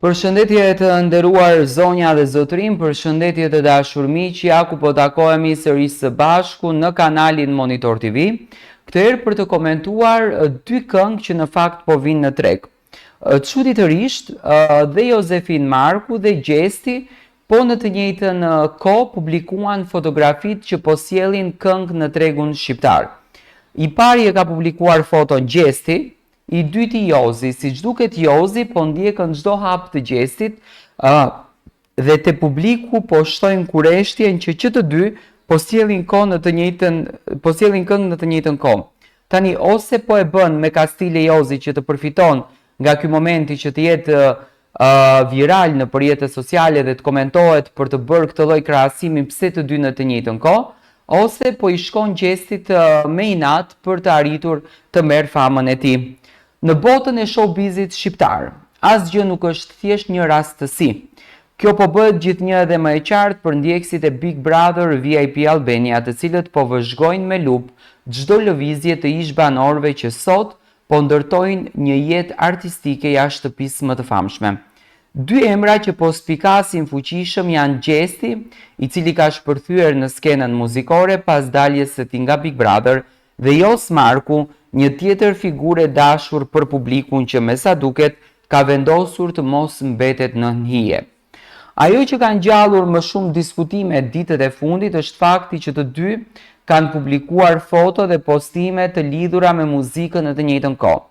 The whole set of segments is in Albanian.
Përshëndetje të nderuar zonja dhe zotërim, përshëndetje të dashur miq, ja ku po takohemi sërish së bashku në kanalin Monitor TV. Këtë herë për të komentuar dy këngë që në fakt po vinë në treg. Çuditërisht, dhe Josefin Marku dhe Gjesti po në të njëjtën kohë publikuan fotografitë që po sjellin këngë në tregun shqiptar. I pari e ka publikuar foton Gjesti, i dyti Jozi. Siç duket Jozi po ndjekën çdo hap të Gjestit dhe te publiku po shtojnë kureshtjen që të dy po sjellin këngë në të njëjtën kohë. Tani ose po e bën me kastile Jozi që të përfiton nga ky momenti që të jetë viral në rrjetet sociale dhe të komentohet për të bërë këtë lloj krahasimi pse të dy në të njëjtën kohë, ose po i shkon Gjestit me inat për të arritur të merr famën e tij. Në botën e showbizit shqiptar, asgjë nuk është thjesht një rastësi. Kjo po bëhet gjithnjë edhe më e qartë për ndjekësit e Big Brother VIP Albania, të cilët po vëzhgojnë me lupë çdo lëvizje të ish banorëve që sot po ndërtojnë një jetë artistike jashtë shtëpisë më të famshme. Dy emra që po spikasin fuqishëm janë Gjesti, i cili ka shpërthyer në skenën muzikore pas daljes së tij nga Big Brother, dhe Jos Marku, një tjetër figurë e dashur për publikun që me sa duket ka vendosur të mos mbetet në hije. Ajo që ka ngjallur më shumë diskutime ditët e fundit është fakti që të dy kanë publikuar foto dhe postime të lidhura me muzikën në të njëjtën kohë.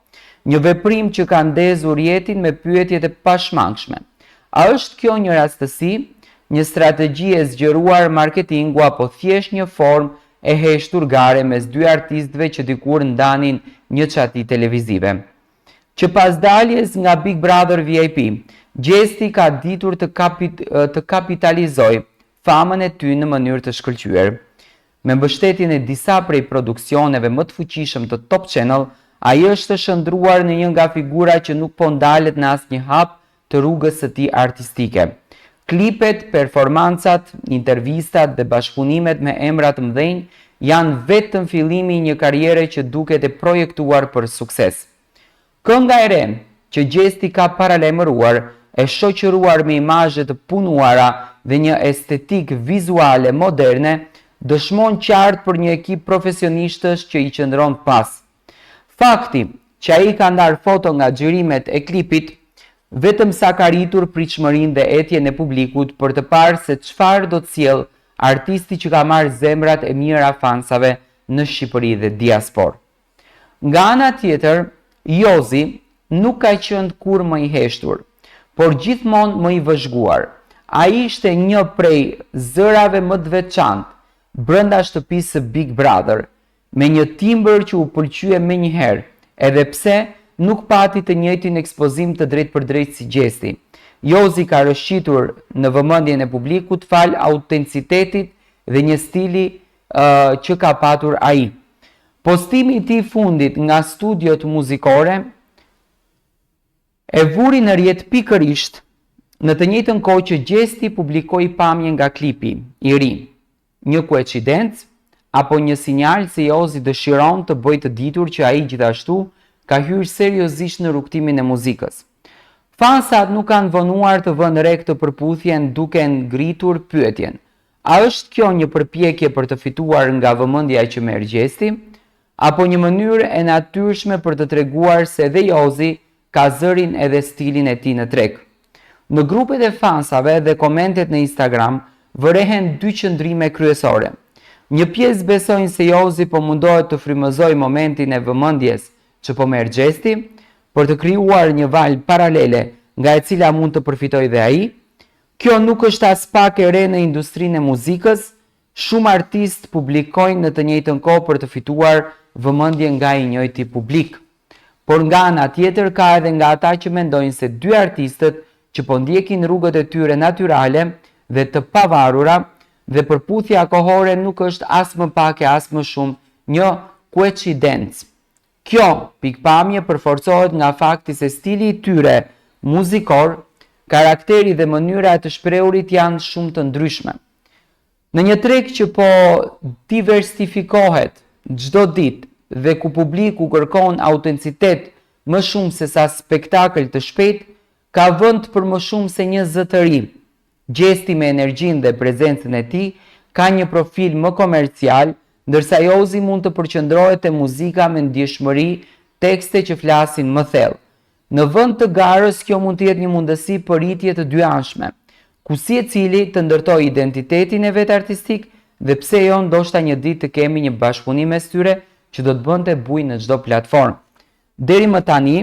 Një veprim që ka ndezur jetin me pyetjet e pashmangshme. A është kjo një rastësi, një strategji e zgjeruar marketingu apo thjesht një formë e heshtur gare mes dy artistëve që dikur ndanin një çati televizive? Që pas daljes nga Big Brother VIP, Gjesti ka ditur të kapitalizoj famën e tyre në mënyrë të shkëlqyer. Me mbështetjen e disa prej produksioneve më të fuqishëm të Top Channel, ai është shndruar në një nga figurat që nuk po ndalet në asnjë hap të rrugës së tij artistike. Klipet, performancat, intervistat dhe bashkëpunimet me emra të mëdhenj janë vetëm fillimi i një karriere që duket e projektuar për sukses. Kënga e re që Gjesti ka paralajmëruar, e shoqëruar me imazhe të punuara dhe një estetik vizuale moderne, dëshmon qartë për një ekip profesionistësh që i qëndron pas. Fakti që ai ka ndarë foto nga xhirimet e klipit vetëm sa ka rritur pritshmërinë dhe etjen e publikut për të parë se çfarë do të sjellë artisti që ka marrë zemrat e mira fansave në Shqipëri dhe diasporë. Nga ana tjetër, Jozi nuk ka qenë kurrë më i heshtur, por gjithmonë më i vëzhguar. Ai ishte një prej zërave më të veçantë brenda shtëpisë së Big Brother, me një timbër që u pëlqye menjëherë, edhe pse nuk pati të njëjtin ekspozim të drejtpërdrejtë si Gjesti. Jozi ka rëshqitur në vëmendjen e publikut fal autencitetit dhe një stili që ka patur ai. Postimi i tij fundit nga studiot muzikore e vuri në rrjet pikërisht në të njëjtën kohë që Gjesti publikoi pamje nga klipi i ri. Një koincidencë apo një sinjal se Jozi dëshiron të bëjë të ditur që ai gjithashtu ka hyrë seriozisht në rrugtimin e muzikës. Fansat nuk kanë vonuar të vënë re këtë përputhjen duke ngritur pyetjen: a është kjo një përpjekje për të fituar nga vëmendja që merr Gjesti, apo një mënyrë e natyrshme për të treguar se edhe Jozi ka zërin edhe stilin e tij në treg? Në grupet e fansave dhe komentet në Instagram vërehen dy qëndrime kryesore. Një pjesë besojnë se Jozi po mundohet të frymëzojë momentin e vëmendjes që po merr Gjesti, për të krijuar një valë paralele nga e cila mund të përfitojë dhe ai. Kjo nuk është as pak e re në industrinë e muzikës. Shumë artistë publikojnë në të njëjtën kohë për të fituar vëmendje nga i njëjti publik. Por nga ana tjetër ka edhe nga ata që mendojnë se dy artistët që po ndjekin rrugët e tyre natyrale dhe të pavarura dhe përputhja kohore nuk është as më pak e as më shumë një koincidencë. Kjo pikpamje përforcohet nga fakti se stili i tyre muzikor, karakteri dhe mënyra e të shprehurit janë shumë të ndryshme. Në një treg që po diversifikohet çdo ditë dhe ku publiku kërkon autenticitet më shumë se sa spektakël të shpejt, ka vend për më shumë se një zë të ri. Gjesti me energjinë dhe prezencën e tij ka një profil më komercial, ndërsa Jozi mund të përqendrohet te muzika me ndjeshmëri, tekste që flasin më thellë. Në vend të garës, kjo mund të jetë një mundësi për rritje të dyanshme, ku secili të ndërtojë identitetin e vet artistik dhe pse jo ndoshta një ditë të kemi një bashkëpunim mes tyre që do të bënte bujë në çdo platformë. Deri më tani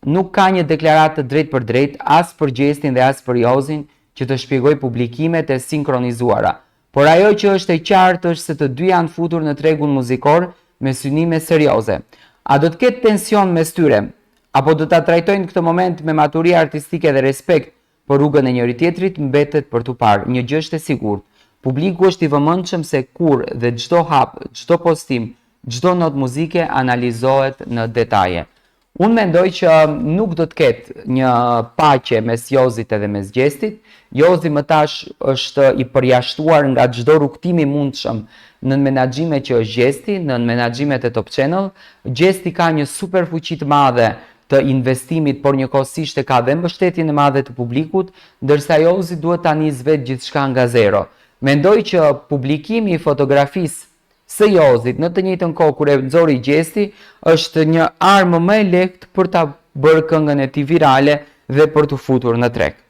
nuk ka një deklaratë të drejtë për drejtë as për Gjestin dhe as për Jozin që të shpjegoj publikimet e sinkronizuara. Por ajo që është e qartë është se të dy janë futur në tregun muzikor me synime serioze. A do të ketë tension mes tyre? Apo do ta trajtojnë këtë moment me maturi artistike dhe respekt, por rrugën e njëri tjetrit mbetet për tu parë. Një gjë është e sigurt. Publiku është i vëmendshëm se kur dhe çdo hap, çdo postim, çdo notë muzike analizohet në detaje. Unë mendoj që nuk do të ketë një paqe mes Jozit edhe mes Gjestit. Jozi më tash është i përjashtuar nga çdo rrugtim i mundshëm në menaxhime që është Gjesti, në menaxhimet e Top Channel. Gjesti ka një super fuqi të madhe të investimit, por njëkohësisht ka dhe mbështetjen e madhe të publikut, ndërsa Jozi duhet ta nisë vetë gjithçka nga zero. Mendoj që publikimi i fotografisë së Jozit në të njëjtën kohë kur e nxori Gjesti është një armë më e lehtë për ta bërë këngën e tij virale dhe për të futur në treg.